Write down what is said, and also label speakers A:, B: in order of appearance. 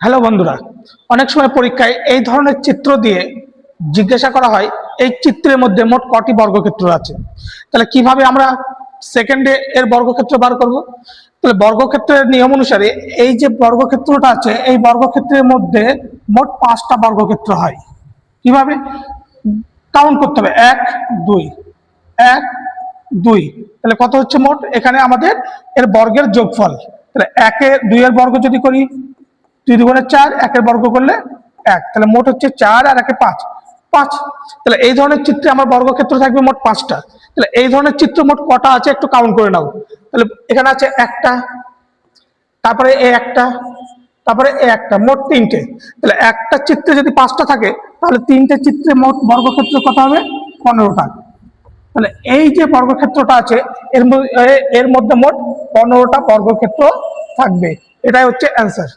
A: Hello বন্ধুরা, অনেক সময় পরীক্ষায় এই ধরনের চিত্র দিয়ে জিজ্ঞাসা করা হয় এই চিত্রের মধ্যে মোট কটি বর্গক্ষেত্র আছে। তাহলে কিভাবে আমরা সেকেন্ডে এর বর্গক্ষেত্র বার করব? তাহলে বর্গক্ষেত্রের নিয়ম অনুসারে এই যে বর্গক্ষেত্রটা আছে এই বর্গক্ষেত্রের মধ্যে মোট 5টা বর্গক্ষেত্র হয়। কিভাবে কাউন্ট করতে হবে? 1 2 1 2, তাহলে কত হচ্ছে মোট? এখানে আমাদের এর বর্গের যোগফল। তাহলে 1 এ 2 এর বর্গ যদি করি 2 দুগুণে 4, 1 এর বর্গ করলে 1, তাহলে মোট হচ্ছে 4 আর 1 এ 5 5। তাহলে এই ধরনের চিত্রে আমার বর্গক্ষেত্র থাকবে মোট 5টা। তাহলে এই ধরনের চিত্র মোট কটা আছে একটু কাউন্ট করে নাও। তাহলে এখানে আছে একটা, তারপরে এই একটা, তারপরে এই একটা, মোট 3টে। তাহলে একটা চিত্রে যদি 5টা থাকে তাহলে 3টে চিত্রে মোট বর্গক্ষেত্র কত হবে? 15টা। তাহলে এই যে বর্গক্ষেত্রটা আছে এর মধ্যে মোট 15টা বর্গক্ষেত্র থাকবে। এটাই হচ্ছে অ্যান্সার।